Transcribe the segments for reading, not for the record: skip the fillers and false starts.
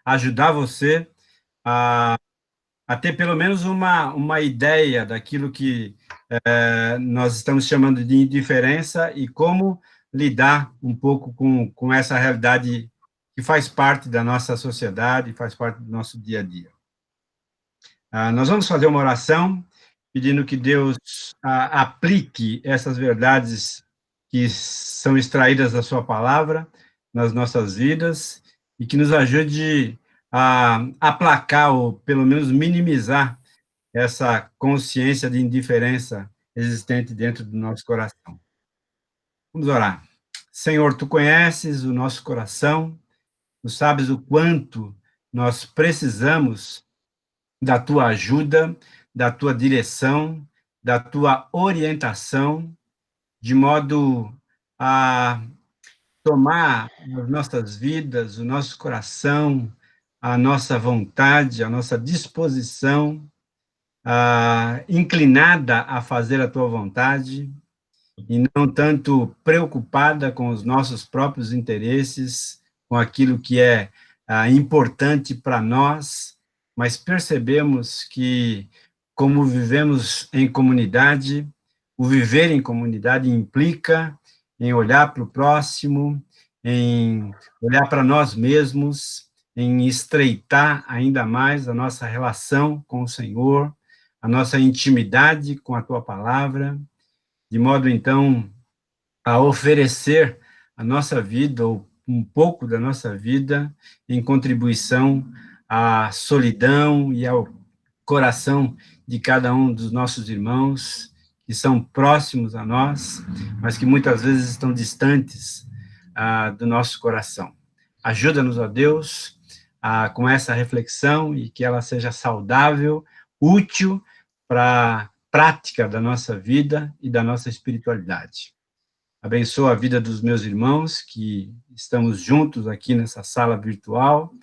ajudar você a ter pelo menos uma ideia daquilo que nós estamos chamando de indiferença e como lidar um pouco com essa realidade que faz parte da nossa sociedade, faz parte do nosso dia a dia. Nós vamos fazer uma oração pedindo que Deus aplique essas verdades que são extraídas da sua palavra nas nossas vidas e que nos ajude a aplacar ou pelo menos minimizar essa consciência de indiferença existente dentro do nosso coração. Vamos orar. Senhor, tu conheces o nosso coração, tu sabes o quanto nós precisamos da tua ajuda, da tua direção, da tua orientação, de modo a tomar as nossas vidas, o nosso coração, a nossa vontade, a nossa disposição, inclinada a fazer a tua vontade, e não tanto preocupada com os nossos próprios interesses, com aquilo que é importante para nós, mas percebemos que, como vivemos em comunidade, o viver em comunidade implica em olhar para o próximo, em olhar para nós mesmos, em estreitar ainda mais a nossa relação com o Senhor, a nossa intimidade com a tua palavra, de modo, então, a oferecer a nossa vida, ou um pouco da nossa vida, em contribuição à solidão e ao coração de cada um dos nossos irmãos, que são próximos a nós, mas que muitas vezes estão distantes do nosso coração. Ajuda-nos, ó Deus, com essa reflexão e que ela seja saudável, útil para a prática da nossa vida e da nossa espiritualidade. Abençoa a vida dos meus irmãos, que estamos juntos aqui nessa sala virtual,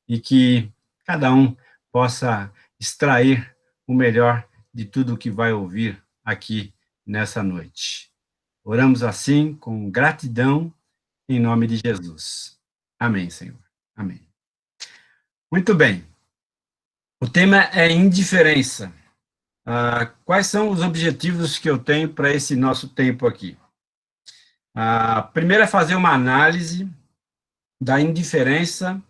e que cada um possa extrair o melhor de tudo o que vai ouvir aqui nessa noite. Oramos assim, com gratidão, em nome de Jesus. Amém, Senhor. Amém. Muito bem. O tema é indiferença. Quais são os objetivos que eu tenho para esse nosso tempo aqui? Primeiro é fazer uma análise da indiferença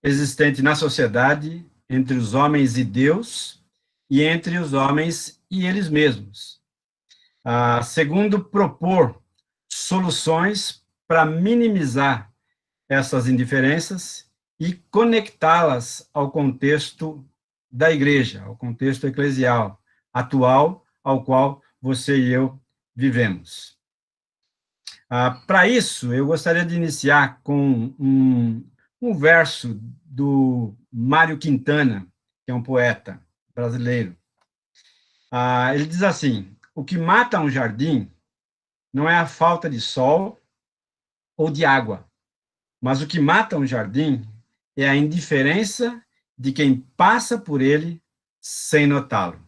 existente na sociedade entre os homens e Deus e entre os homens e eles mesmos. Segundo, propor soluções para minimizar essas indiferenças e conectá-las ao contexto da igreja, ao contexto eclesial atual, ao qual você e eu vivemos. Para isso, eu gostaria de iniciar com um verso do Mário Quintana, que é um poeta brasileiro. Ele diz assim: o que mata um jardim não é a falta de sol ou de água, mas o que mata um jardim é a indiferença de quem passa por ele sem notá-lo.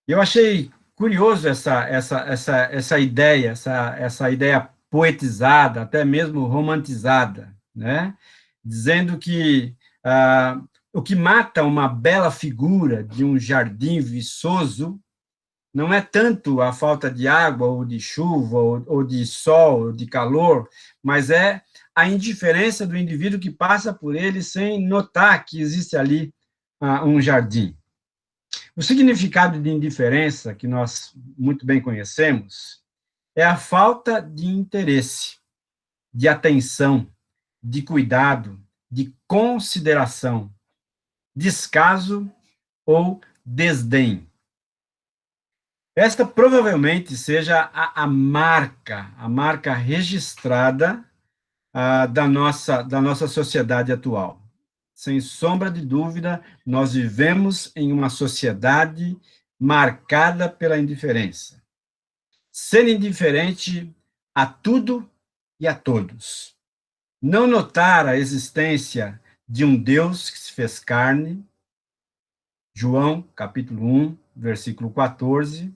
Eu achei curioso essa ideia, essa ideia poetizada, até mesmo romantizada, né? Dizendo que o que mata uma bela figura de um jardim viçoso não é tanto a falta de água, ou de chuva, ou de sol, ou de calor, mas é a indiferença do indivíduo que passa por ele sem notar que existe ali um jardim. O significado de indiferença, que nós muito bem conhecemos, é a falta de interesse, de atenção, de cuidado, de consideração, descaso ou desdém. Esta provavelmente seja a marca registrada da nossa sociedade atual. Sem sombra de dúvida, nós vivemos em uma sociedade marcada pela indiferença. Ser indiferente a tudo e a todos. Não notar a existência de um Deus que se fez carne, João, capítulo 1, versículo 14,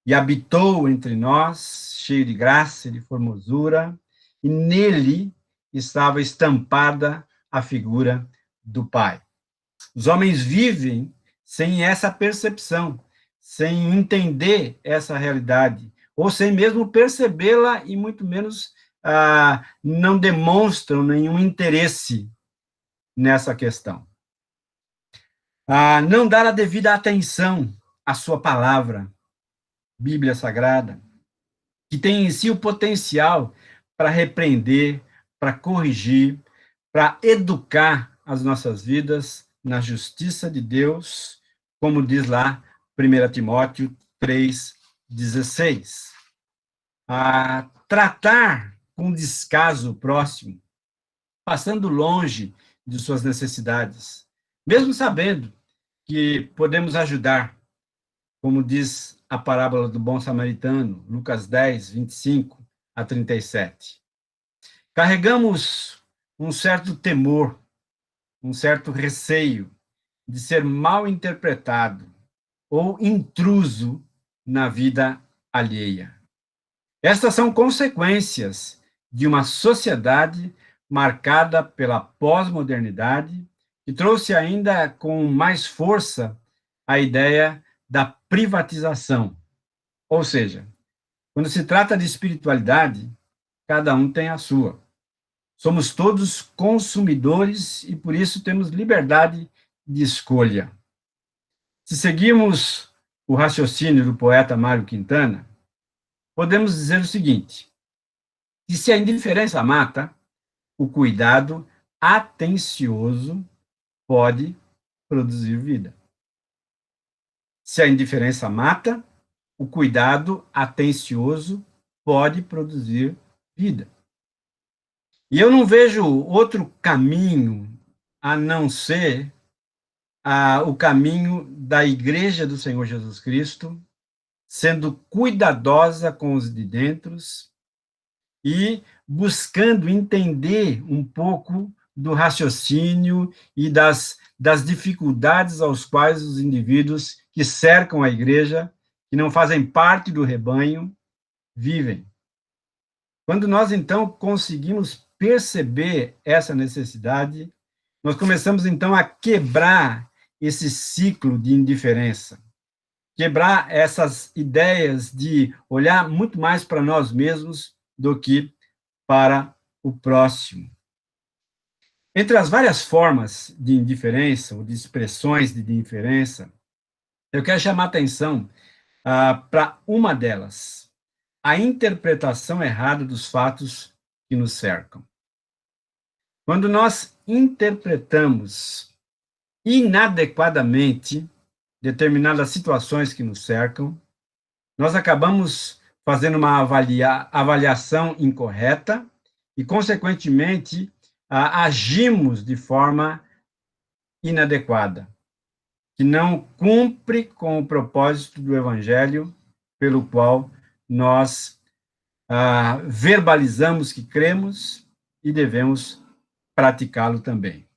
e habitou entre nós, cheio de graça e de formosura, e nele estava estampada a figura do Pai. Os homens vivem sem essa percepção, sem entender essa realidade, ou sem mesmo percebê-la e muito menos não demonstram nenhum interesse nessa questão. Não dar a devida atenção à sua palavra, Bíblia Sagrada, que tem em si o potencial para repreender, para corrigir, para educar as nossas vidas na justiça de Deus, como diz lá 1 Timóteo 3,16. Tratar com descaso o próximo, passando longe de suas necessidades, mesmo sabendo que podemos ajudar, como diz a parábola do bom samaritano, Lucas 10, 25 a 37. Carregamos um certo temor, um certo receio de ser mal interpretado ou intruso na vida alheia. Estas são consequências de uma sociedade marcada pela pós-modernidade, que trouxe ainda com mais força a ideia da privatização. Ou seja, quando se trata de espiritualidade, cada um tem a sua. Somos todos consumidores e, por isso, temos liberdade de escolha. Se seguirmos o raciocínio do poeta Mário Quintana, podemos dizer o seguinte: que se a indiferença mata, o cuidado atencioso pode produzir vida. Se a indiferença mata, o cuidado atencioso pode produzir vida. E eu não vejo outro caminho a não ser o caminho da Igreja do Senhor Jesus Cristo, sendo cuidadosa com os de dentro e buscando entender um pouco do raciocínio e das dificuldades aos quais os indivíduos que cercam a igreja, que não fazem parte do rebanho, vivem. Quando nós, então, conseguimos perceber essa necessidade, nós começamos, então, a quebrar esse ciclo de indiferença, quebrar essas ideias de olhar muito mais para nós mesmos do que para o próximo. Entre as várias formas de indiferença, ou de expressões de indiferença, eu quero chamar a atenção para uma delas, a interpretação errada dos fatos que nos cercam. Quando nós interpretamos inadequadamente determinadas situações que nos cercam, nós acabamos fazendo uma avaliação incorreta e, consequentemente, agimos de forma inadequada, que não cumpre com o propósito do Evangelho, pelo qual nós verbalizamos que cremos e devemos praticá-lo também.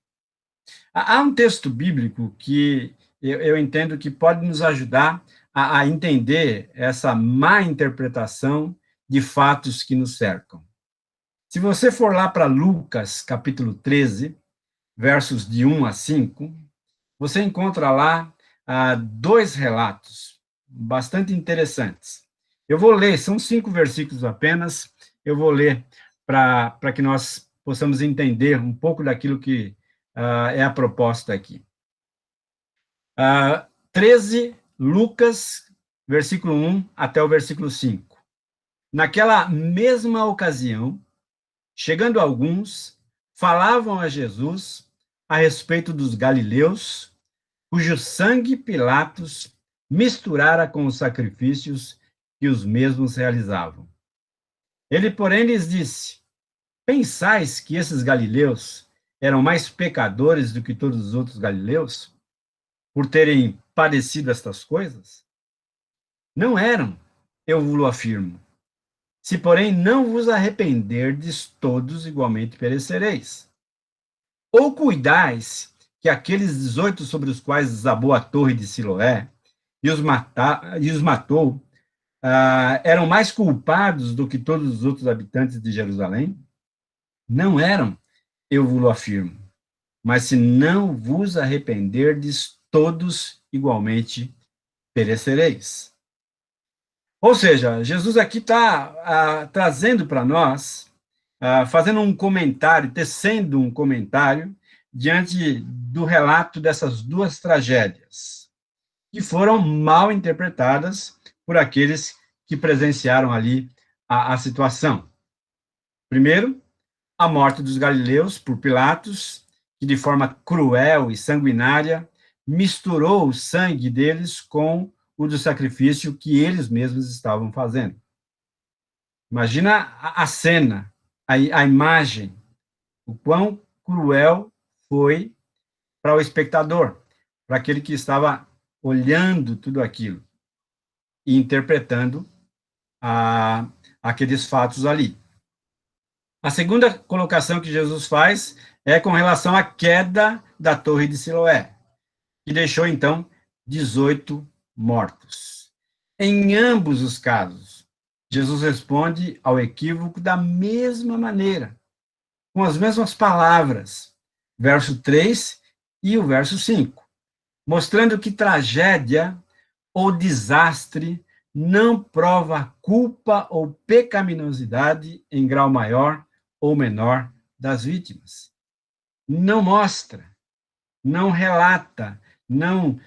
Há um texto bíblico que eu entendo que pode nos ajudar a entender essa má interpretação de fatos que nos cercam. Se você for lá para Lucas, capítulo 13, versos de 1 a 5, você encontra lá dois relatos bastante interessantes. Eu vou ler, são 5 versículos apenas, eu vou ler para que nós possamos entender um pouco daquilo que é a proposta aqui. 13, Lucas, versículo 1 até o versículo 5. Naquela mesma ocasião, chegando alguns, falavam a Jesus a respeito dos galileus, cujo sangue Pilatos misturara com os sacrifícios que os mesmos realizavam. Ele, porém, lhes disse: pensais que esses galileus eram mais pecadores do que todos os outros galileus, por terem padecido estas coisas? Não eram, eu vos afirmo. Se, porém, não vos arrependerdes, todos igualmente perecereis. Ou cuidais que aqueles 18 sobre os quais desabou a torre de Siloé e os matou, eram mais culpados do que todos os outros habitantes de Jerusalém? Não eram, eu vos afirmo. mas se não vos arrependerdes, todos igualmente perecereis. Ou seja, Jesus aqui está trazendo para nós, fazendo um comentário, tecendo um comentário, diante do relato dessas duas tragédias, que foram mal interpretadas por aqueles que presenciaram ali a situação. Primeiro, a morte dos galileus por Pilatos, que de forma cruel e sanguinária misturou o sangue deles com o do sacrifício que eles mesmos estavam fazendo. Imagina a cena, a imagem, o quão cruel foi para o espectador, para aquele que estava olhando tudo aquilo e interpretando aqueles fatos ali. A segunda colocação que Jesus faz é com relação à queda da Torre de Siloé, que deixou, então, 18 mortos. Em ambos os casos, Jesus responde ao equívoco da mesma maneira, com as mesmas palavras, verso 3 e o verso 5, mostrando que tragédia ou desastre não prova culpa ou pecaminosidade em grau maior ou menor das vítimas. Não mostra, não relata, não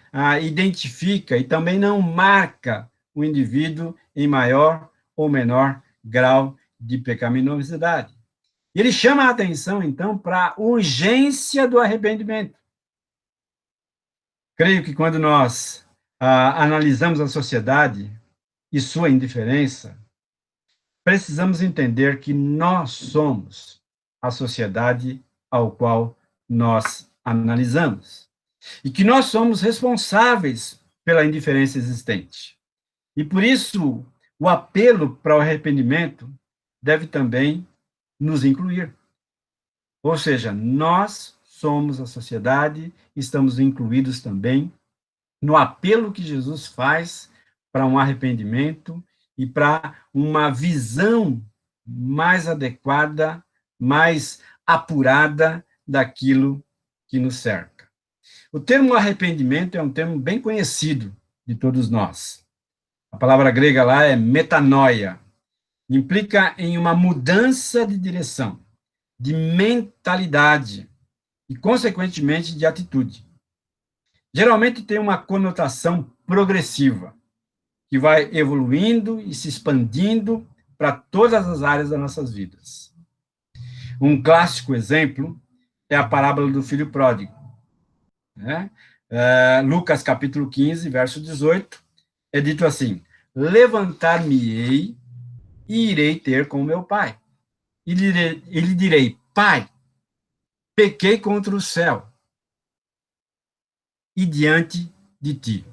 identifica e também não marca o indivíduo em maior ou menor grau de pecaminosidade. Ele chama a atenção, então, para a urgência do arrependimento. Creio que quando nós analisamos a sociedade e sua indiferença, precisamos entender que nós somos a sociedade ao qual nós analisamos e que nós somos responsáveis pela indiferença existente. E por isso, o apelo para o arrependimento deve também nos incluir. Ou seja, nós somos a sociedade, estamos incluídos também no apelo que Jesus faz para um arrependimento e para uma visão mais adequada, mais apurada daquilo que nos cerca. O termo arrependimento é um termo bem conhecido de todos nós. A palavra grega lá é metanoia. Implica em uma mudança de direção, de mentalidade e, consequentemente, de atitude. Geralmente tem uma conotação progressiva, que vai evoluindo e se expandindo para todas as áreas das nossas vidas. Um clássico exemplo é a parábola do filho pródigo. Né? Lucas, capítulo 15, verso 18, é dito assim: levantar-me-ei e irei ter com meu pai. E lhe direi, pai, pequei contra o céu e diante de ti.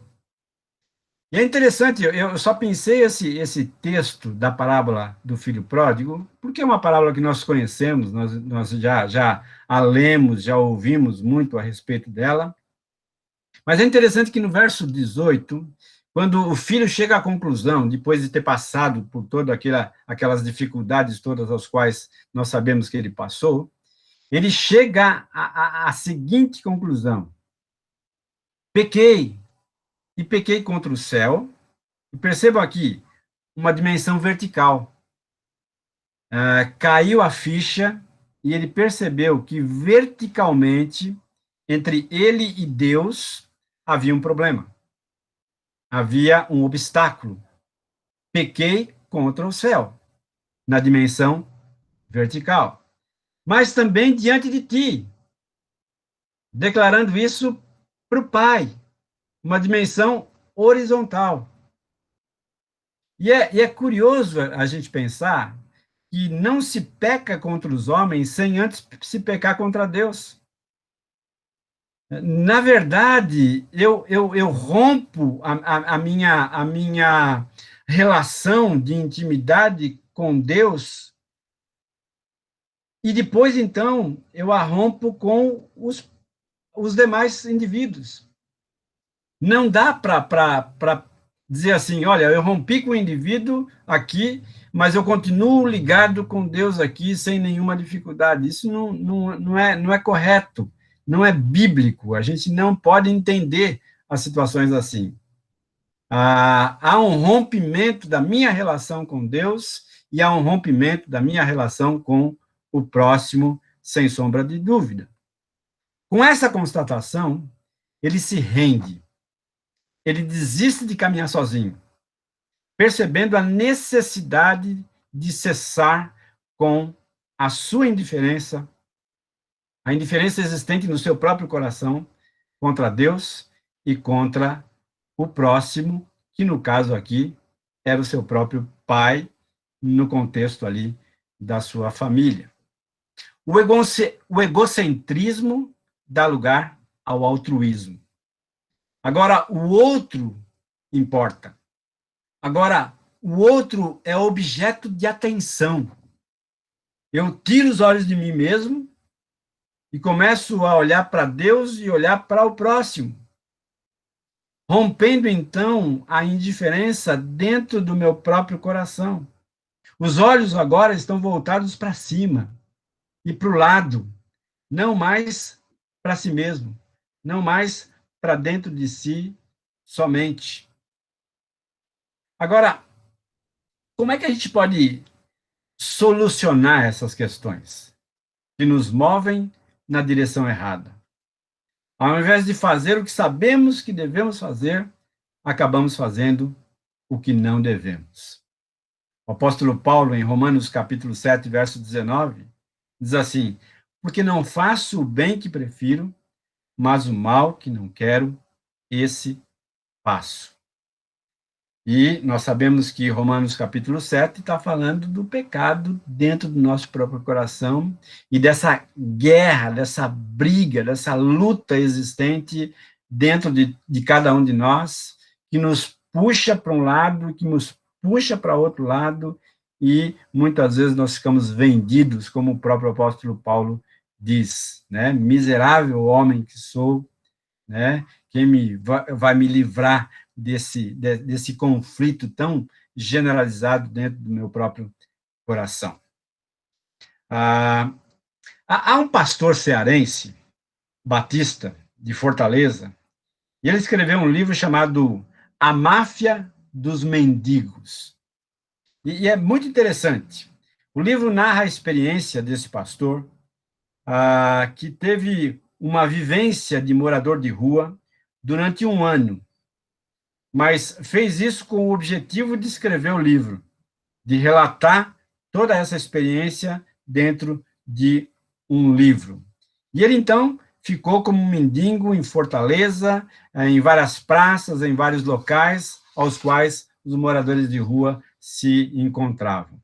E é interessante, eu só pensei esse texto da parábola do filho pródigo, porque é uma parábola que nós conhecemos, nós já a lemos, já ouvimos muito a respeito dela, mas é interessante que no verso 18, quando o filho chega à conclusão, depois de ter passado por todas aquelas dificuldades todas as quais nós sabemos que ele passou, ele chega à seguinte conclusão: pequei, e pequei contra o céu. E percebam aqui, uma dimensão vertical. Caiu a ficha e ele percebeu que verticalmente, entre ele e Deus, havia um problema. Havia um obstáculo. Pequei contra o céu, na dimensão vertical. Mas também diante de ti, declarando isso para o Pai, uma dimensão horizontal. E é curioso a gente pensar que não se peca contra os homens sem antes se pecar contra Deus. Na verdade, eu rompo a minha relação de intimidade com Deus e depois, então, eu a rompo com os demais indivíduos. Não dá para dizer assim, olha, eu rompi com o indivíduo aqui, mas eu continuo ligado com Deus aqui sem nenhuma dificuldade. Isso não é correto não é bíblico, a gente não pode entender as situações assim. Há um rompimento da minha relação com Deus e há um rompimento da minha relação com o próximo, sem sombra de dúvida. Com essa constatação, ele se rende, ele desiste de caminhar sozinho, percebendo a necessidade de cessar com a sua indiferença, a indiferença existente no seu próprio coração contra Deus e contra o próximo, que no caso aqui era o seu próprio pai, no contexto ali da sua família. O egocentrismo dá lugar ao altruísmo. Agora, o outro importa. Agora, o outro é objeto de atenção. Eu tiro os olhos de mim mesmo e começo a olhar para Deus e olhar para o próximo, rompendo então a indiferença dentro do meu próprio coração. Os olhos agora estão voltados para cima e para o lado, não mais para si mesmo, não mais para dentro de si somente. Agora, como é que a gente pode solucionar essas questões que nos movem na direção errada? Ao invés de fazer o que sabemos que devemos fazer, acabamos fazendo o que não devemos. O apóstolo Paulo, em Romanos capítulo 7, verso 19, diz assim: porque não faço o bem que prefiro, mas o mal que não quero, esse faço. E nós sabemos que Romanos capítulo 7 está falando do pecado dentro do nosso próprio coração e dessa guerra, dessa briga, dessa luta existente dentro de cada um de nós, que nos puxa para um lado, que nos puxa para outro lado, e muitas vezes nós ficamos vendidos, como o próprio apóstolo Paulo diz, né? Miserável homem que sou, né? Quem vai me livrar desse conflito tão generalizado dentro do meu próprio coração? Há um pastor cearense, batista, de Fortaleza, e ele escreveu um livro chamado A Máfia dos Mendigos. E é muito interessante. O livro narra a experiência desse pastor, que teve uma vivência de morador de rua durante um ano, mas fez isso com o objetivo de escrever o livro, de relatar toda essa experiência dentro de um livro. E ele, então, ficou como um mendigo em Fortaleza, em várias praças, em vários locais aos quais os moradores de rua se encontravam.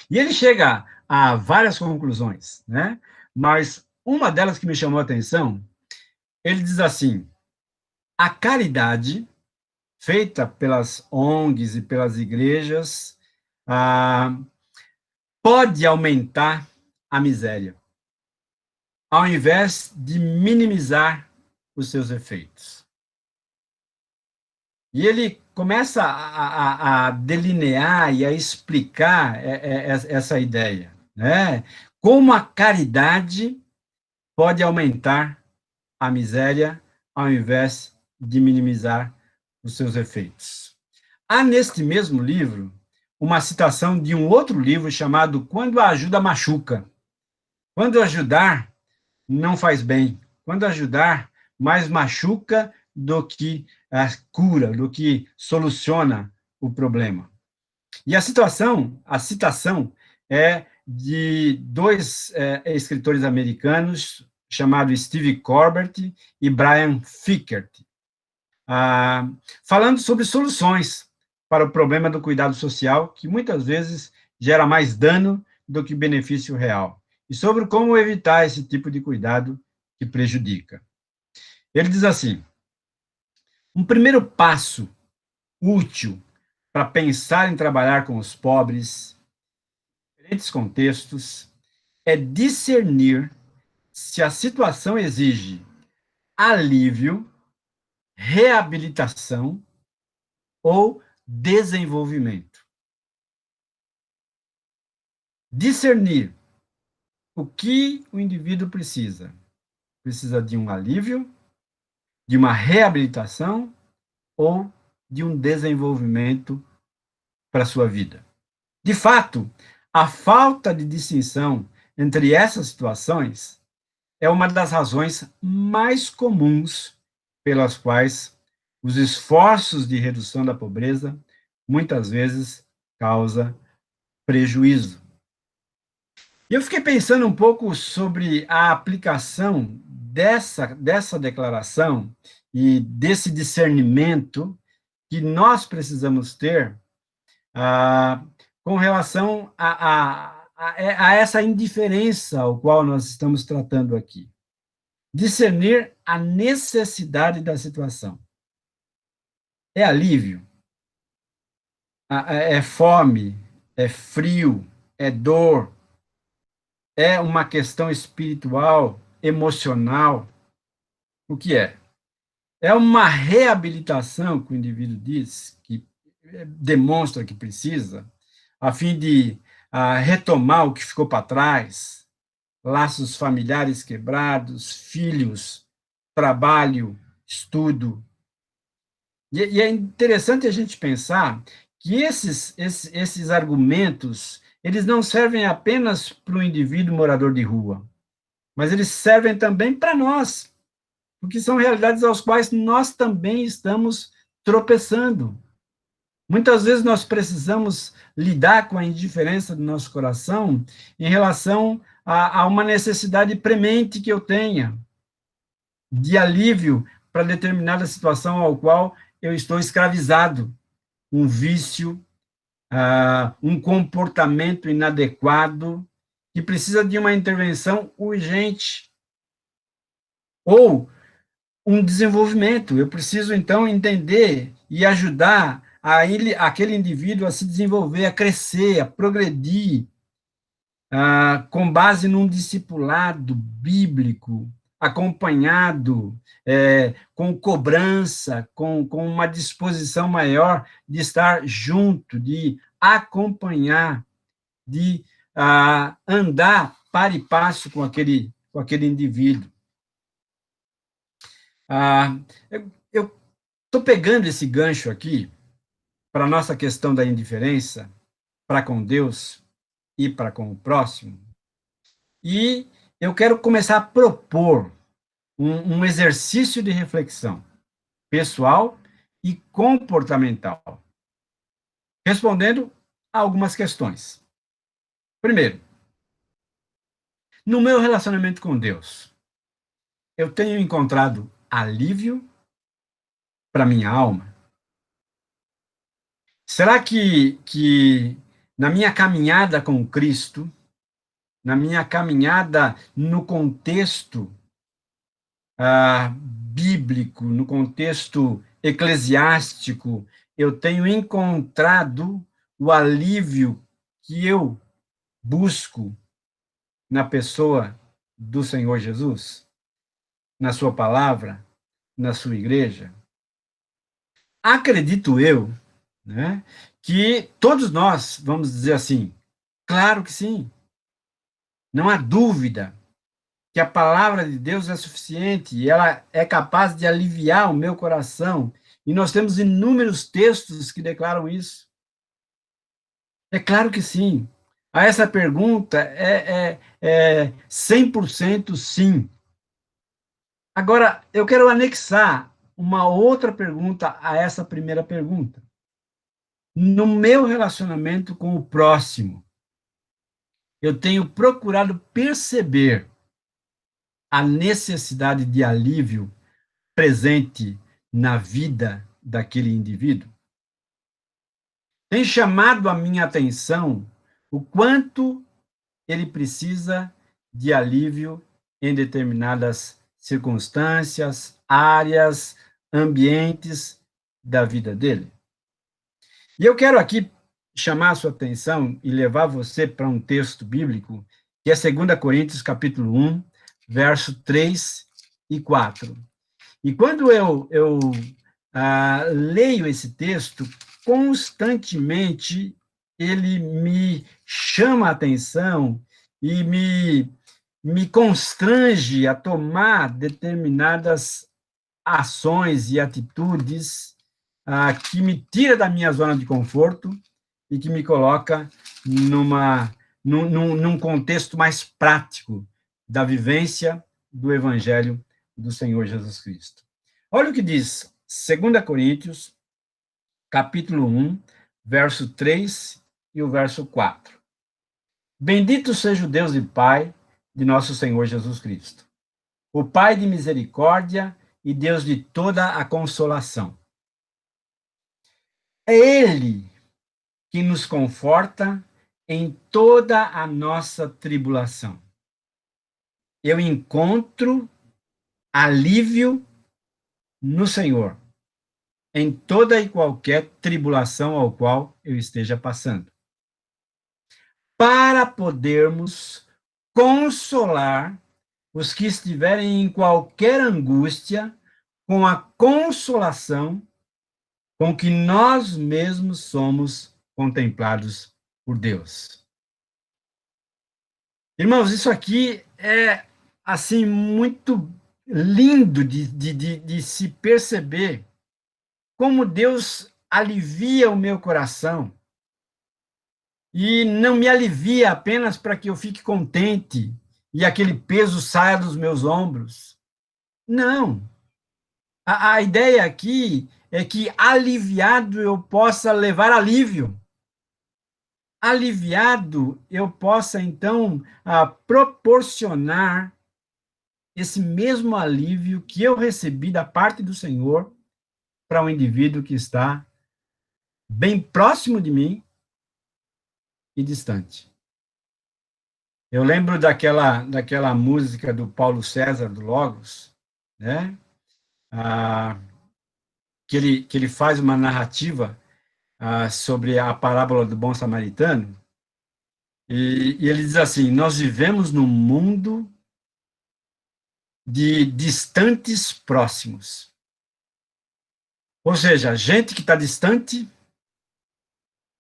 E ele chega a várias conclusões, né? Mas uma delas que me chamou a atenção, ele diz assim: a caridade feita pelas ONGs e pelas igrejas pode aumentar a miséria, ao invés de minimizar os seus efeitos. E ele começa a delinear e a explicar essa ideia, né? Como a caridade pode aumentar a miséria ao invés de minimizar os seus efeitos. Há neste mesmo livro uma citação de um outro livro chamado Quando a Ajuda Machuca. Quando ajudar não faz bem. Quando ajudar, mais machuca do que cura, do que soluciona o problema. E a citação é de dois escritores americanos, chamados Steve Corbett e Brian Fikkert, falando sobre soluções para o problema do cuidado social, que muitas vezes gera mais dano do que benefício real, e sobre como evitar esse tipo de cuidado que prejudica. Ele diz assim: um primeiro passo útil para pensar em trabalhar com os pobres, em diferentes contextos, é discernir se a situação exige alívio, reabilitação ou desenvolvimento. Discernir o que o indivíduo precisa. precisa de um alívio, de uma reabilitação ou de um desenvolvimento para a sua vida. De fato, a falta de distinção entre essas situações é uma das razões mais comuns pelas quais os esforços de redução da pobreza muitas vezes causam prejuízo. E eu fiquei pensando um pouco sobre a aplicação dessa declaração e desse discernimento que nós precisamos ter com relação a essa indiferença ao qual nós estamos tratando aqui. Discernir a necessidade da situação. É alívio? É fome? É frio? É dor? É uma questão espiritual, emocional? O que é? É uma reabilitação que o indivíduo diz, que demonstra que precisa, a fim de retomar o que ficou para trás, laços familiares quebrados, filhos, trabalho, estudo. E é interessante a gente pensar que esses argumentos, eles não servem apenas para o indivíduo morador de rua, mas eles servem também para nós, porque são realidades às quais nós também estamos tropeçando. Muitas vezes nós precisamos lidar com a indiferença do nosso coração em relação a uma necessidade premente que eu tenha, de alívio para determinada situação ao qual eu estou escravizado, um vício, um comportamento inadequado, que precisa de uma intervenção urgente. Ou um desenvolvimento. Eu preciso, então, entender e ajudar aquele indivíduo a se desenvolver, a crescer, a progredir, com base num discipulado bíblico, acompanhado, com cobrança, com uma disposição maior de estar junto, de acompanhar, de andar para e passo com aquele indivíduo. Eu estou pegando esse gancho aqui para a nossa questão da indiferença para com Deus e para com o próximo, e eu quero começar a propor um exercício de reflexão pessoal e comportamental, respondendo a algumas questões. Primeiro, no meu relacionamento com Deus, eu tenho encontrado alívio para minha alma? Será que na minha caminhada com Cristo, na minha caminhada no contexto bíblico, no contexto eclesiástico, eu tenho encontrado o alívio que eu busco na pessoa do Senhor Jesus, na sua palavra, na sua igreja? Acredito eu, né, que todos nós vamos dizer assim, claro que sim. Não há dúvida que a palavra de Deus é suficiente e ela é capaz de aliviar o meu coração. E nós temos inúmeros textos que declaram isso. É claro que sim. A essa pergunta é 100% sim. Agora, eu quero anexar uma outra pergunta a essa primeira pergunta. No meu relacionamento com o próximo, eu tenho procurado perceber a necessidade de alívio presente na vida daquele indivíduo? Tem chamado a minha atenção o quanto ele precisa de alívio em determinadas circunstâncias, áreas, ambientes da vida dele? E eu quero aqui chamar a sua atenção e levar você para um texto bíblico, que é 2 Coríntios, capítulo 1, verso 3 e 4. E quando eu leio esse texto, constantemente ele me chama a atenção e me constrange a tomar determinadas ações e atitudes que me tira da minha zona de conforto e que me coloca num contexto mais prático da vivência do Evangelho do Senhor Jesus Cristo. Olha o que diz 2 Coríntios, capítulo 1, verso 3 e o verso 4. Bendito seja o Deus e Pai de nosso Senhor Jesus Cristo, o Pai de misericórdia e Deus de toda a consolação. É Ele que nos conforta em toda a nossa tribulação. Eu encontro alívio no Senhor, em toda e qualquer tribulação ao qual eu esteja passando, para podermos consolar os que estiverem em qualquer angústia com a consolação com que nós mesmos somos contemplados por Deus. Irmãos, isso aqui é, assim, muito lindo de se perceber como Deus alivia o meu coração e não me alivia apenas para que eu fique contente e aquele peso saia dos meus ombros. Não. A ideia aqui é que aliviado eu possa levar alívio. Aliviado eu possa, então, proporcionar esse mesmo alívio que eu recebi da parte do Senhor para um indivíduo que está bem próximo de mim e distante. Eu lembro daquela música do Paulo César, do Logos, né? Que ele faz uma narrativa sobre a parábola do bom samaritano, e ele diz assim: nós vivemos num mundo de distantes próximos. Ou seja, gente que está distante,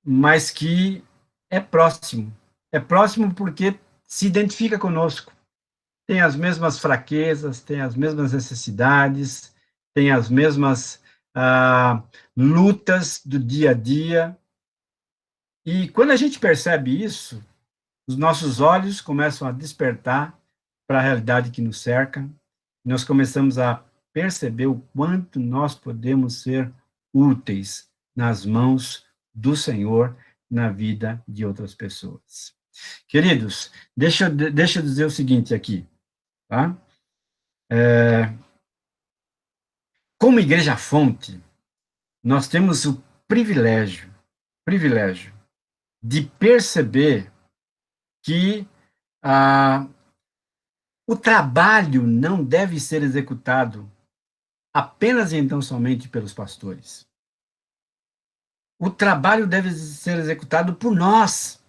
mas que é próximo. É próximo porque se identifica conosco. Tem as mesmas fraquezas, tem as mesmas necessidades, tem as mesmas lutas do dia a dia. E quando a gente percebe isso, os nossos olhos começam a despertar para a realidade que nos cerca, e nós começamos a perceber o quanto nós podemos ser úteis nas mãos do Senhor na vida de outras pessoas. Queridos, deixa eu dizer o seguinte aqui, tá? Como Igreja Fonte, nós temos o privilégio de perceber que o trabalho não deve ser executado apenas e então somente pelos pastores. O trabalho deve ser executado por nós.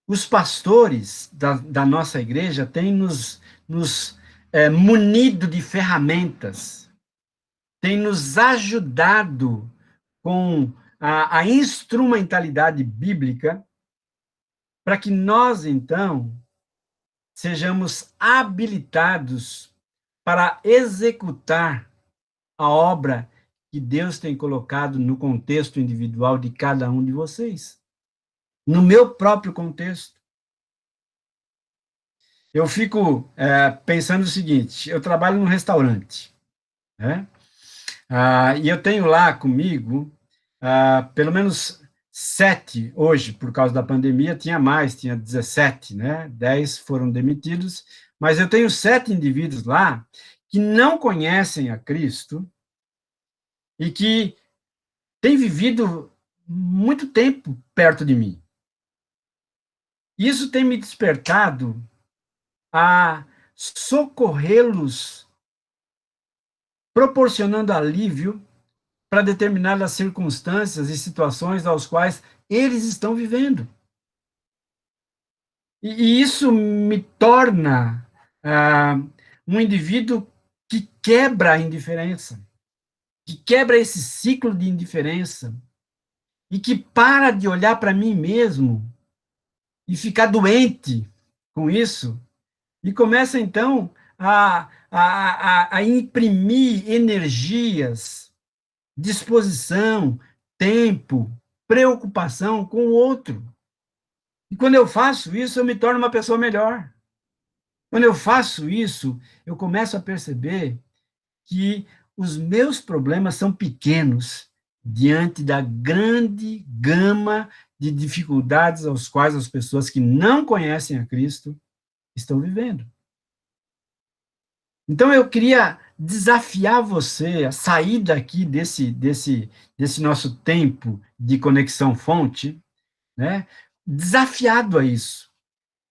Os pastores da nossa igreja têm nos munido de ferramentas, têm nos ajudado com a instrumentalidade bíblica para que nós, então, sejamos habilitados para executar a obra que Deus tem colocado no contexto individual de cada um de vocês. No meu próprio contexto. Eu fico pensando o seguinte: eu trabalho num restaurante, né? E eu tenho lá comigo pelo menos 7 hoje, por causa da pandemia, tinha mais, tinha 17, né? 10 foram demitidos, mas eu tenho 7 indivíduos lá que não conhecem a Cristo e que têm vivido muito tempo perto de mim. Isso tem me despertado a socorrê-los, proporcionando alívio para determinadas circunstâncias e situações aos quais eles estão vivendo. E isso me torna um indivíduo que quebra a indiferença, que quebra esse ciclo de indiferença e que para de olhar para mim mesmo e ficar doente com isso e começa, então, a imprimir energias, disposição, tempo, preocupação com o outro. E quando eu faço isso, eu me torno uma pessoa melhor. Quando eu faço isso, eu começo a perceber que os meus problemas são pequenos diante da grande gama de dificuldades aos quais as pessoas que não conhecem a Cristo estão vivendo. Então, eu queria desafiar você a sair daqui desse nosso tempo de conexão fonte, né? Desafiado a isso,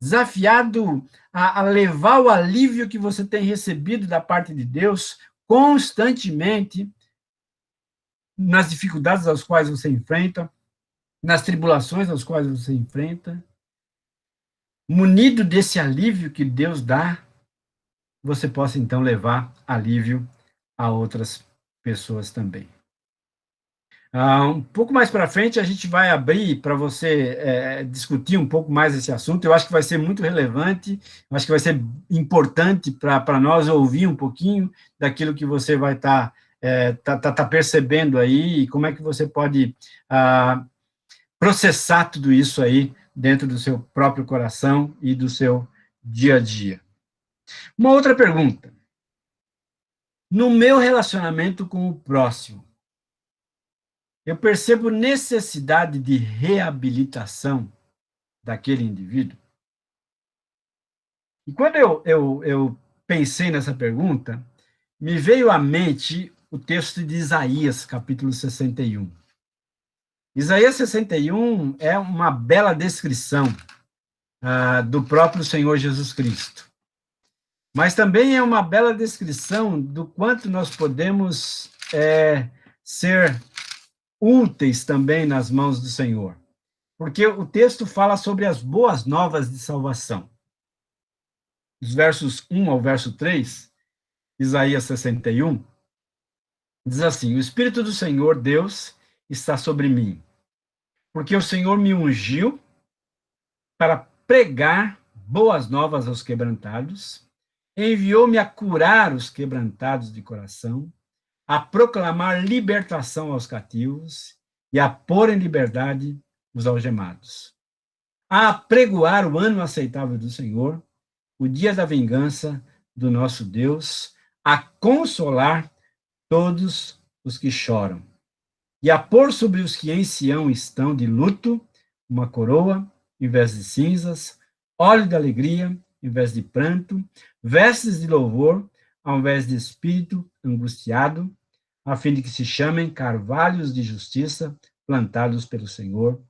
desafiado a levar o alívio que você tem recebido da parte de Deus constantemente nas dificuldades às quais você enfrenta, nas tribulações às quais você enfrenta, munido desse alívio que Deus dá, você possa então levar alívio a outras pessoas também. Um pouco mais para frente, a gente vai abrir para você discutir um pouco mais esse assunto. Eu acho que vai ser muito relevante, eu acho que vai ser importante para nós ouvir um pouquinho daquilo que você vai estar tá percebendo aí e como é que você pode processar tudo isso aí dentro do seu próprio coração e do seu dia a dia. Uma outra pergunta. No meu relacionamento com o próximo, eu percebo necessidade de reabilitação daquele indivíduo? E quando eu pensei nessa pergunta, me veio à mente o texto de Isaías, capítulo 61. Isaías 61 é uma bela descrição do próprio Senhor Jesus Cristo. Mas também é uma bela descrição do quanto nós podemos ser úteis também nas mãos do Senhor. Porque o texto fala sobre as boas novas de salvação. Dos versos 1 ao verso 3, Isaías 61, diz assim: O Espírito do Senhor, Deus, está sobre mim, porque o Senhor me ungiu para pregar boas novas aos quebrantados, enviou-me a curar os quebrantados de coração, a proclamar libertação aos cativos e a pôr em liberdade os algemados, a apregoar o ano aceitável do Senhor, o dia da vingança do nosso Deus, a consolar todos os que choram, e a pôr sobre os que em Sião estão de luto uma coroa em vez de cinzas, óleo de alegria em vez de pranto, vestes de louvor ao invés de espírito angustiado, a fim de que se chamem carvalhos de justiça plantados pelo Senhor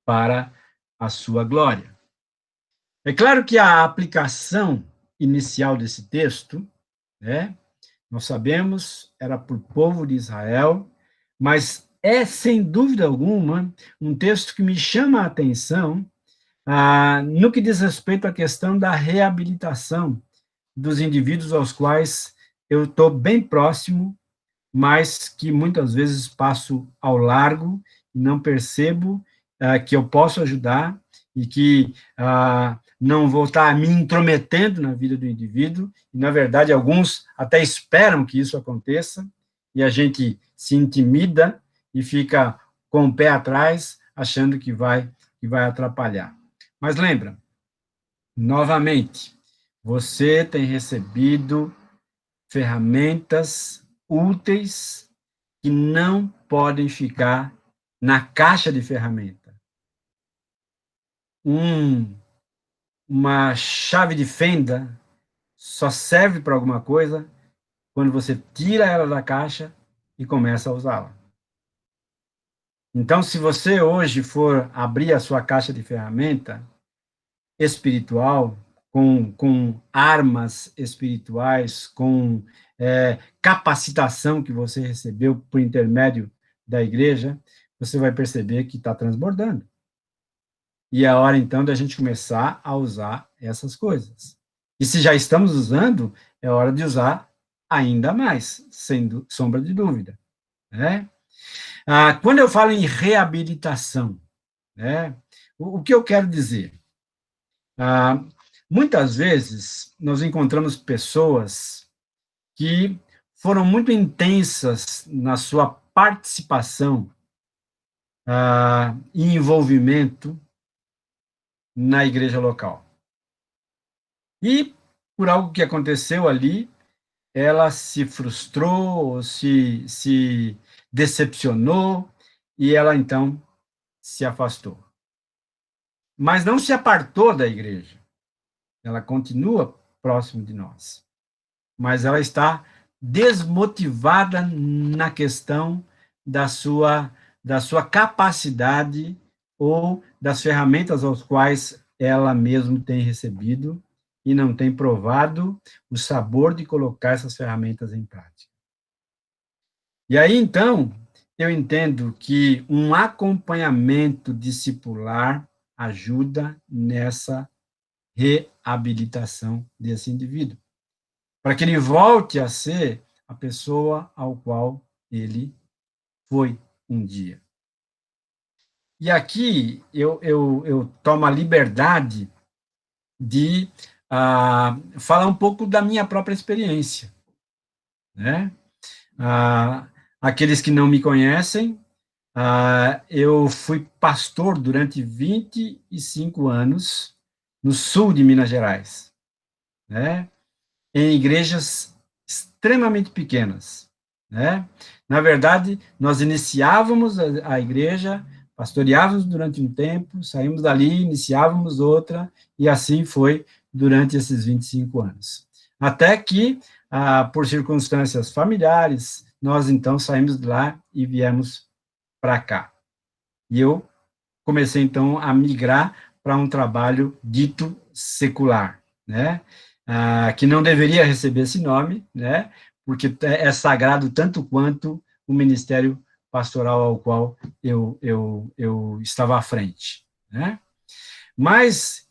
para a sua glória. É claro que a aplicação inicial desse texto, nós sabemos, era para o povo de Israel, mas é, sem dúvida alguma, um texto que me chama a atenção no que diz respeito à questão da reabilitação dos indivíduos aos quais eu estou bem próximo, mas que muitas vezes passo ao largo e não percebo que eu posso ajudar e que não vou estar me intrometendo na vida do indivíduo, e, na verdade, alguns até esperam que isso aconteça, e a gente se intimida e fica com o pé atrás, achando que vai atrapalhar. Mas lembra, novamente, você tem recebido ferramentas úteis que não podem ficar na caixa de ferramenta. Uma chave de fenda só serve para alguma coisa quando você tira ela da caixa e começa a usá-la. Então, se você hoje for abrir a sua caixa de ferramenta espiritual, com armas espirituais, com capacitação que você recebeu por intermédio da igreja, você vai perceber que está transbordando. E é a hora, então, da gente começar a usar essas coisas. E se já estamos usando, é hora de usar ainda mais, sem sombra de dúvida. Quando eu falo em reabilitação, o que eu quero dizer? Muitas vezes, nós encontramos pessoas que foram muito intensas na sua participação e envolvimento na igreja local. E, por algo que aconteceu ali, ela se frustrou, se decepcionou, e ela, então, se afastou. Mas não se apartou da igreja. Ela continua próximo de nós. Mas ela está desmotivada na questão da sua capacidade ou das ferramentas aos quais ela mesma tem recebido e não tem provado o sabor de colocar essas ferramentas em prática. E aí, então, eu entendo que um acompanhamento discipular ajuda nessa reabilitação desse indivíduo, para que ele volte a ser a pessoa ao qual ele foi um dia. E aqui eu tomo a liberdade de falar um pouco da minha própria experiência, né? Aqueles que não me conhecem, eu fui pastor durante 25 anos no sul de Minas Gerais, né? Em igrejas extremamente pequenas, né? Na verdade, nós iniciávamos a igreja, pastoreávamos durante um tempo, saímos dali, iniciávamos outra, e assim foi durante esses 25 anos. Até que, por circunstâncias familiares, nós então saímos de lá e viemos para cá. E eu comecei então a migrar para um trabalho dito secular, né? Que não deveria receber esse nome, né? Porque é sagrado tanto quanto o ministério pastoral ao qual eu estava à frente, né? Mas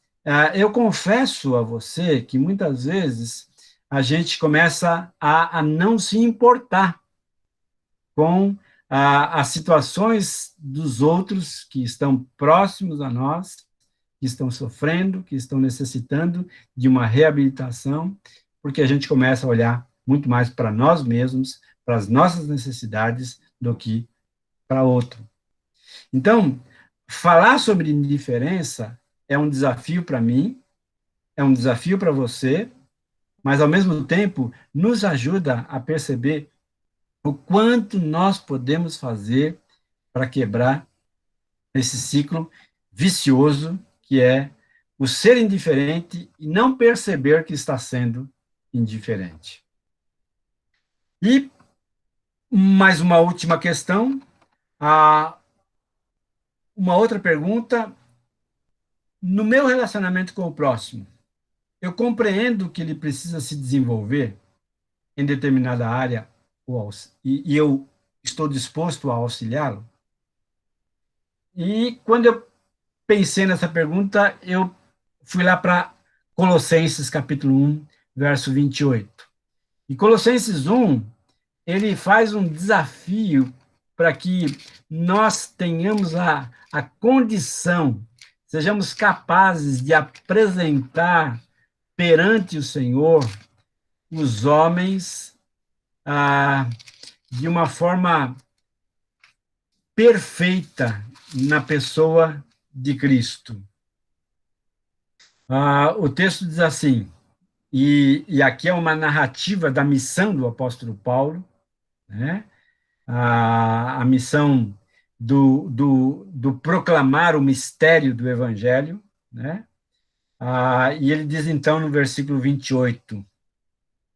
eu confesso a você que muitas vezes a gente começa a não se importar com as situações dos outros que estão próximos a nós, que estão sofrendo, que estão necessitando de uma reabilitação, porque a gente começa a olhar muito mais para nós mesmos, para as nossas necessidades, do que para outro. Então, falar sobre indiferença é um desafio para mim, é um desafio para você, mas, ao mesmo tempo, nos ajuda a perceber o quanto nós podemos fazer para quebrar esse ciclo vicioso que é o ser indiferente e não perceber que está sendo indiferente. E mais uma última questão, uma outra pergunta. No meu relacionamento com o próximo, eu compreendo que ele precisa se desenvolver em determinada área e eu estou disposto a auxiliá-lo? E quando eu pensei nessa pergunta, eu fui lá para Colossenses capítulo 1, verso 28. E Colossenses 1, ele faz um desafio para que nós tenhamos a condição, sejamos capazes de apresentar perante o Senhor os homens de uma forma perfeita na pessoa de Cristo. O texto diz assim, e aqui é uma narrativa da missão do apóstolo Paulo, né? A missão do proclamar o mistério do evangelho, né? E ele diz então no versículo 28,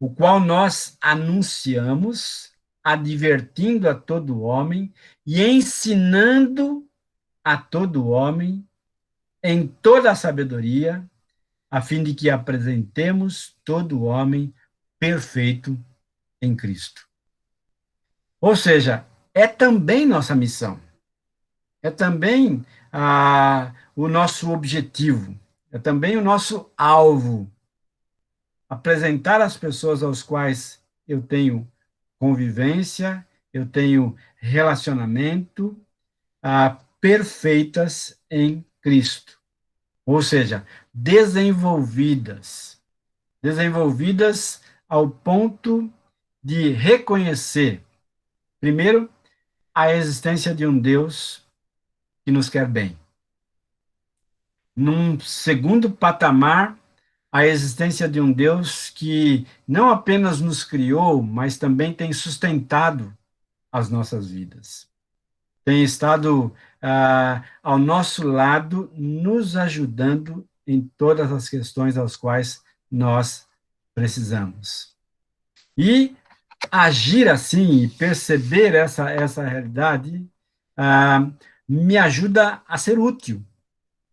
o qual nós anunciamos, advertindo a todo homem e ensinando a todo homem em toda a sabedoria, a fim de que apresentemos todo homem perfeito em Cristo. Ou seja, é também nossa missão, é também o nosso objetivo, é também o nosso alvo, apresentar às pessoas aos quais eu tenho convivência, eu tenho relacionamento, perfeitas em Cristo. Ou seja, desenvolvidas. Desenvolvidas ao ponto de reconhecer, primeiro, a existência de um Deus que nos quer bem. Num segundo patamar, a existência de um Deus que não apenas nos criou, mas também tem sustentado as nossas vidas. Tem estado ao nosso lado, nos ajudando em todas as questões às quais nós precisamos. E agir assim e perceber essa realidade me ajuda a ser útil.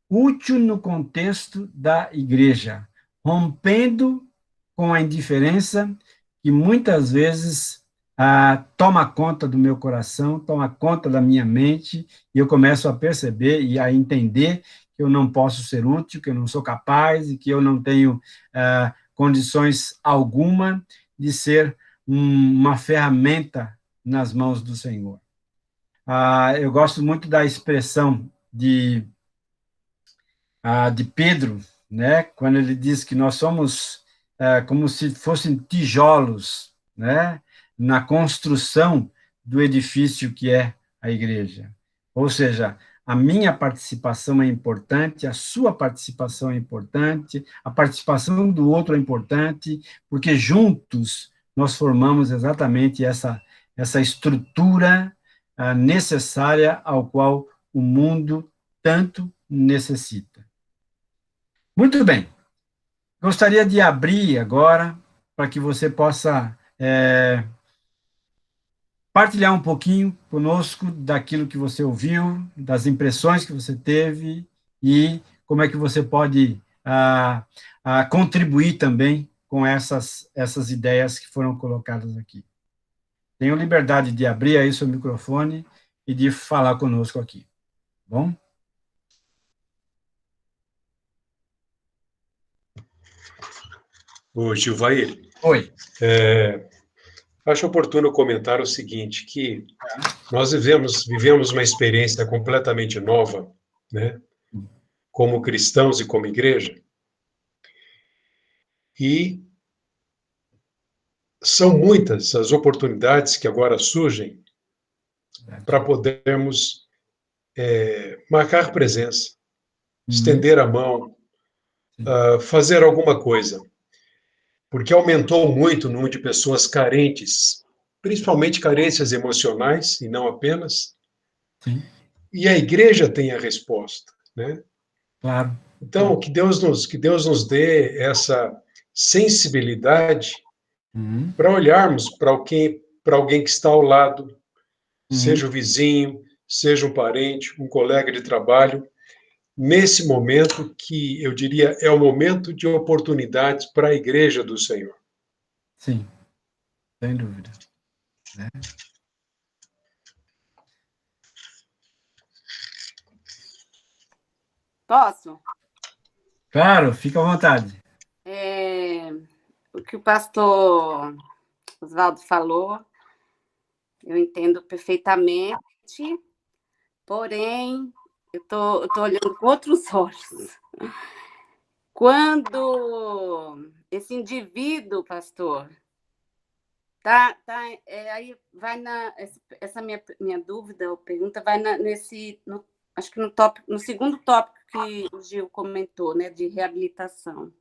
Útil no contexto da igreja, rompendo com a indiferença que muitas vezes toma conta do meu coração, toma conta da minha mente, e eu começo a perceber e a entender que eu não posso ser útil, que eu não sou capaz e que eu não tenho condições alguma de ser uma ferramenta nas mãos do Senhor. Eu gosto muito da expressão de Pedro, né, quando ele diz que nós somos como se fossem tijolos, né, na construção do edifício que é a igreja. Ou seja, a minha participação é importante, a sua participação é importante, a participação do outro é importante, porque juntos nós formamos exatamente essa estrutura necessária ao qual o mundo tanto necessita. Muito bem. Gostaria de abrir agora para que você possa partilhar um pouquinho conosco daquilo que você ouviu, das impressões que você teve e como é que você pode contribuir também com essas ideias que foram colocadas aqui. Tenho liberdade de abrir aí seu microfone e de falar conosco aqui. Bom? Ô, Gilvair, Oi. Acho oportuno comentar o seguinte, que nós vivemos uma experiência completamente nova, né, como cristãos e como igreja, e são muitas as oportunidades que agora surgem para podermos marcar presença, estender a mão, fazer alguma coisa. Porque aumentou muito o número de pessoas carentes, principalmente carências emocionais, e não apenas. Sim. E a igreja tem a resposta, né? Claro. Então, que Deus nos dê essa sensibilidade para olharmos para alguém que está ao lado, seja o vizinho, seja um parente, um colega de trabalho, nesse momento que eu diria é o momento de oportunidades para a igreja do Senhor. Sim, sem dúvida. Posso? Claro, fica à vontade. O que o pastor Oswaldo falou, eu entendo perfeitamente, porém, eu tô olhando com outros olhos. Quando esse indivíduo, pastor, aí vai essa minha dúvida ou pergunta vai acho que no segundo tópico que o Gil comentou, né, de reabilitação.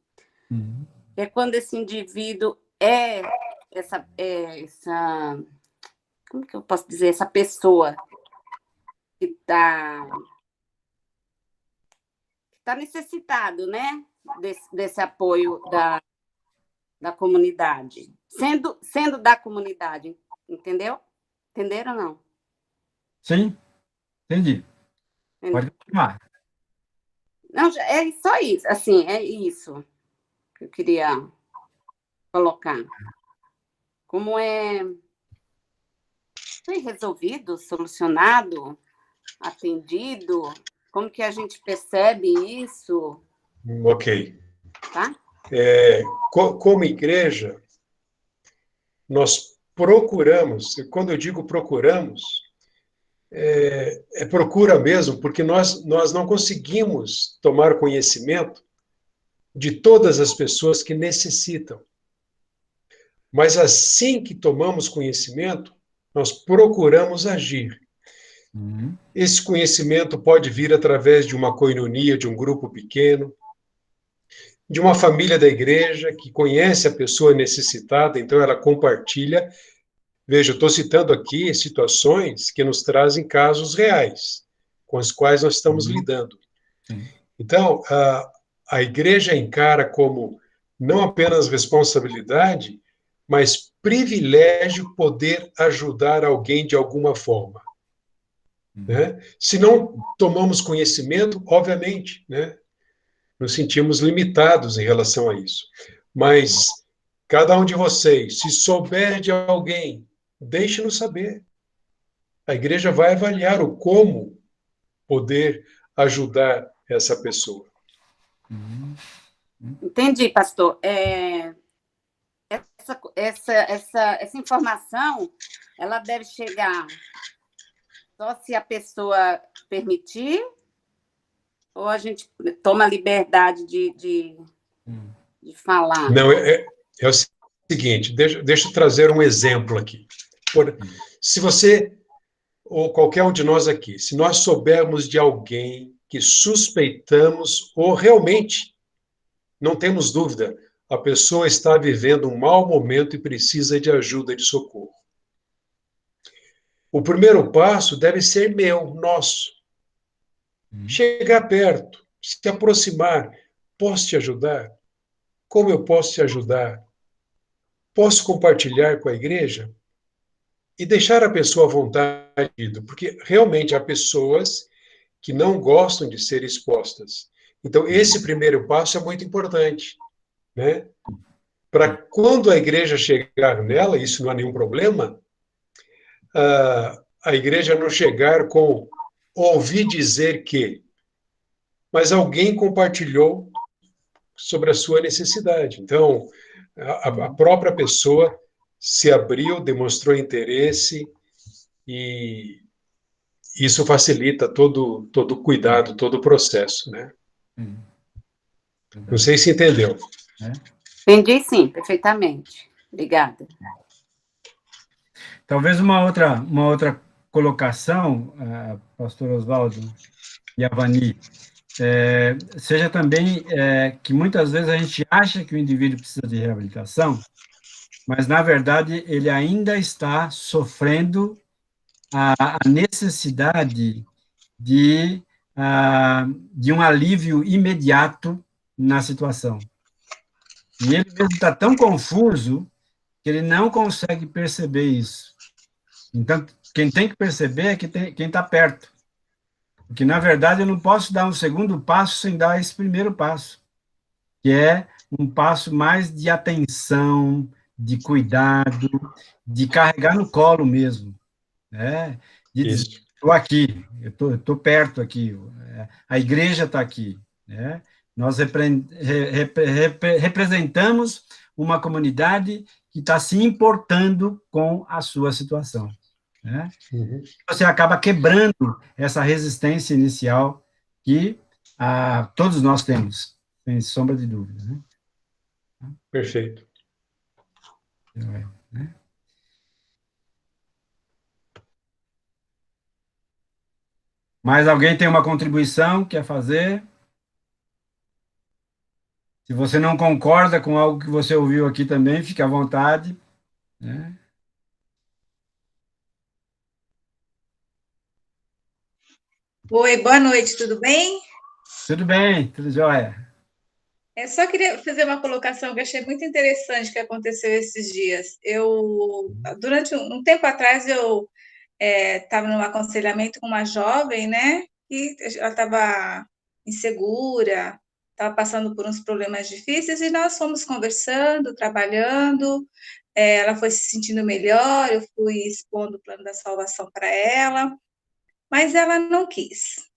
É quando esse indivíduo essa como que eu posso dizer, essa pessoa que está necessitado, né, desse apoio da comunidade, sendo da comunidade, entendeu? Entenderam ou não? Sim, entendi. Pode continuar. Não, é só isso, assim, é isso que eu queria colocar. Como foi resolvido, solucionado, atendido? Como que a gente percebe isso? Ok. Tá? Como igreja, nós procuramos, e quando eu digo procuramos, procura mesmo, porque nós não conseguimos tomar conhecimento de todas as pessoas que necessitam. Mas assim que tomamos conhecimento, nós procuramos agir. Esse conhecimento pode vir através de uma coinonia, de um grupo pequeno, de uma família da igreja que conhece a pessoa necessitada, então ela compartilha. Veja, eu estou citando aqui situações que nos trazem casos reais, com os quais nós estamos lidando. Então, a igreja encara como não apenas responsabilidade, mas privilégio poder ajudar alguém de alguma forma. Né? Se não tomamos conhecimento, obviamente, né, nos sentimos limitados em relação a isso. Mas cada um de vocês, se souber de alguém, deixe-nos saber. A igreja vai avaliar o como poder ajudar essa pessoa. Entendi, pastor. Essa informação, ela deve chegar só se a pessoa permitir, ou a gente toma a liberdade de falar? Não, é o seguinte, deixa eu trazer um exemplo aqui. Se você, ou qualquer um de nós aqui, se nós soubermos de alguém que suspeitamos, ou realmente, não temos dúvida, a pessoa está vivendo um mau momento e precisa de ajuda, de socorro. O primeiro passo deve ser meu, nosso. Chegar perto, se aproximar. Posso te ajudar? Como eu posso te ajudar? Posso compartilhar com a igreja? E deixar a pessoa à vontade, porque realmente há pessoas que não gostam de ser expostas. Então, esse primeiro passo é muito importante, né? Para quando a igreja chegar nela, isso não há nenhum problema, a igreja não chegar com ouvi dizer que, mas alguém compartilhou sobre a sua necessidade. Então, a própria pessoa se abriu, demonstrou interesse e isso facilita todo o cuidado, todo o processo, né? Não sei se entendeu. Entendi, sim, perfeitamente. Obrigada. Talvez uma outra colocação, pastor Oswaldo e Avani, seja também que muitas vezes a gente acha que o indivíduo precisa de reabilitação, mas, na verdade, ele ainda está sofrendo a necessidade de um alívio imediato na situação. E ele mesmo está tão confuso que ele não consegue perceber isso. Então, quem tem que perceber é quem está perto. Porque, na verdade, eu não posso dar um segundo passo sem dar esse primeiro passo, que é um passo mais de atenção, de cuidado, de carregar no colo mesmo, né? De dizer, estou aqui, eu estou perto aqui, a igreja está aqui, né? Nós representamos uma comunidade que está se importando com a sua situação, né? Você acaba quebrando essa resistência inicial que todos nós temos, sem sombra de dúvida, né? Perfeito. Né? Mais alguém tem uma contribuição, quer fazer? Se você não concorda com algo que você ouviu aqui também, fique à vontade, né? Oi, boa noite, tudo bem? Tudo bem, tudo jóia. Eu só queria fazer uma colocação que achei muito interessante que aconteceu esses dias. Durante um tempo atrás, eu estava num aconselhamento com uma jovem, né? E ela estava insegura, estava passando por uns problemas difíceis, e nós fomos conversando, trabalhando. Ela foi se sentindo melhor, eu fui expondo o plano da salvação para ela, mas ela não quis.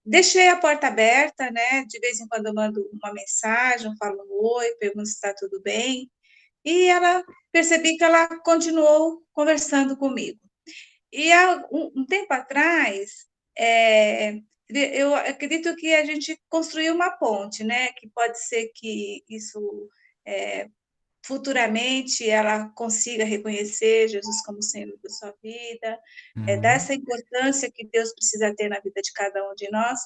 Deixei a porta aberta, né? De vez em quando eu mando uma mensagem, falo um oi, pergunto se está tudo bem. E percebi que ela continuou conversando comigo. E há um tempo atrás, eu acredito que a gente construiu uma ponte, né? Que pode ser que isso futuramente ela consiga reconhecer Jesus como Senhor da sua vida, dar essa importância que Deus precisa ter na vida de cada um de nós.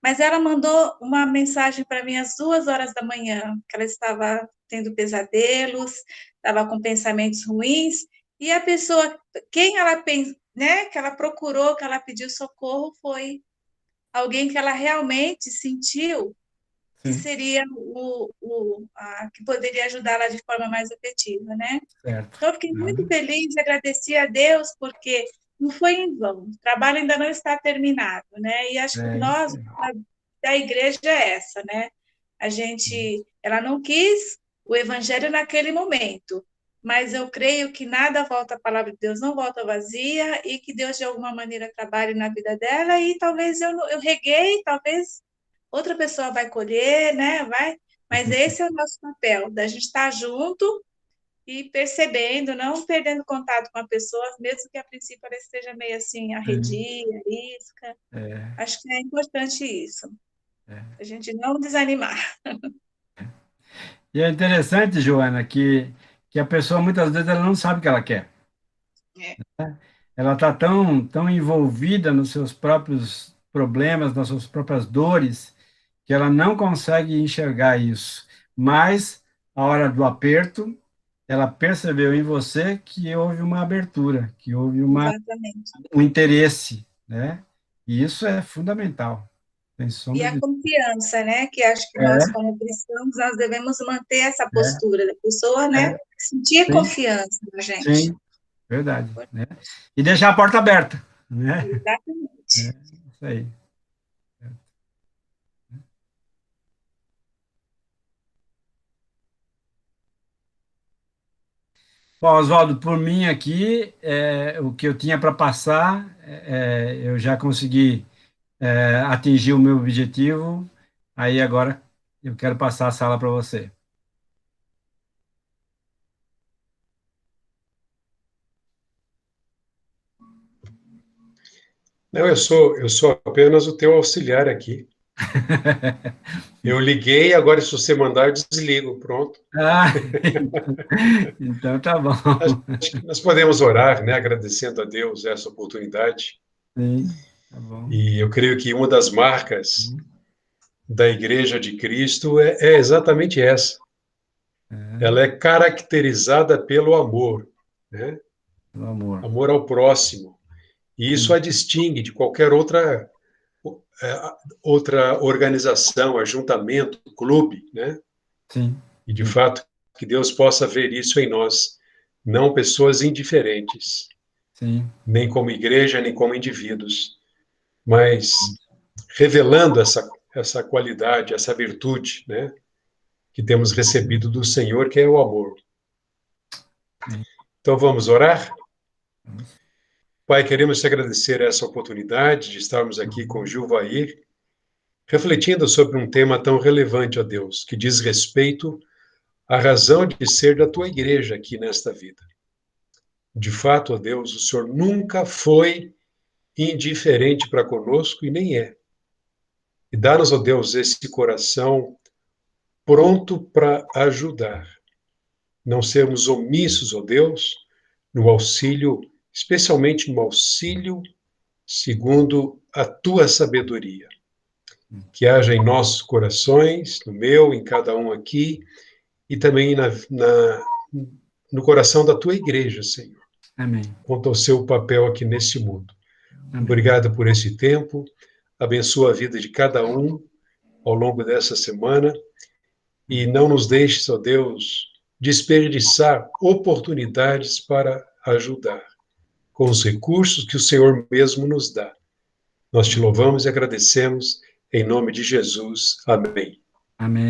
Mas ela mandou uma mensagem para mim às 2h da manhã, que ela estava tendo pesadelos, estava com pensamentos ruins, e a pessoa, quem ela né, que ela procurou, que ela pediu socorro, foi alguém que ela realmente sentiu que Sim, seria que poderia ajudá-la de forma mais efetiva, né? certo. Então, eu fiquei muito feliz e agradeci a Deus, porque não foi em vão, o trabalho ainda não está terminado, né? E acho que Isso nós, aí. da igreja, é essa, né? Ela não quis o evangelho naquele momento, mas eu creio que nada volta, a palavra de Deus não volta vazia, e que Deus, de alguma maneira, trabalhe na vida dela, e talvez eu reguei, talvez outra pessoa vai colher, né? Mas esse é o nosso papel, da gente estar junto e percebendo, não perdendo contato com a pessoa, mesmo que a princípio ela esteja meio assim, arredia, isca. É, Acho que é importante isso, é. a gente não desanimar. E é interessante, Joana, que a pessoa muitas vezes ela não sabe o que ela quer. É, Ela está tão envolvida nos seus próprios problemas, nas suas próprias dores, que ela não consegue enxergar isso. Mas, a hora do aperto, ela percebeu em você que houve uma abertura, que houve exatamente. um interesse, né? E isso é fundamental, sem E sombra a de confiança, né? Que acho que nós, dúvida. como cristãos, nós devemos manter essa É, postura da pessoa, é, né? é, Sentir sim, confiança na gente. sim, verdade, né? E deixar a porta aberta, né? É, Exatamente. isso aí. Bom, Oswaldo, por mim aqui, o que eu tinha para passar, eu já consegui atingir o meu objetivo. Aí agora eu quero passar a sala para você. Não, eu sou apenas o teu auxiliar aqui. Eu liguei, agora se você mandar, eu desligo, pronto. Ah, então tá bom. Acho que nós podemos orar, né, agradecendo a Deus essa oportunidade. Sim, tá bom. E eu creio que uma das marcas da Igreja de Cristo é exatamente essa. É, Ela é caracterizada pelo amor, né? pelo amor. Amor ao próximo. E isso Sim, a distingue de qualquer outra organização, ajuntamento, clube, né? sim, E de sim, fato que Deus possa ver isso em nós, não pessoas indiferentes, sim. nem como igreja, nem como indivíduos, mas revelando essa qualidade, essa virtude, né? Que temos recebido do Senhor, que é o amor. Sim. Então vamos orar? Pai, queremos te agradecer essa oportunidade de estarmos aqui com Gilvair, refletindo sobre um tema tão relevante, ó Deus, que diz respeito à razão de ser da tua igreja aqui nesta vida. De fato, ó Deus, o Senhor nunca foi indiferente para conosco e nem é. E dá-nos, ó Deus, esse coração pronto para ajudar. Não sermos omissos, ó Deus, no auxílio, especialmente no auxílio segundo a tua sabedoria. Que haja em nossos corações, no meu, em cada um aqui, e também no coração da tua igreja, Senhor, Amém. quanto ao seu papel aqui nesse mundo. Amém. Obrigado por esse tempo, abençoa a vida de cada um ao longo dessa semana, e não nos deixes, ó Deus, desperdiçar oportunidades para ajudar, com os recursos que o Senhor mesmo nos dá. Nós te louvamos e agradecemos, em nome de Jesus. Amém. Amém.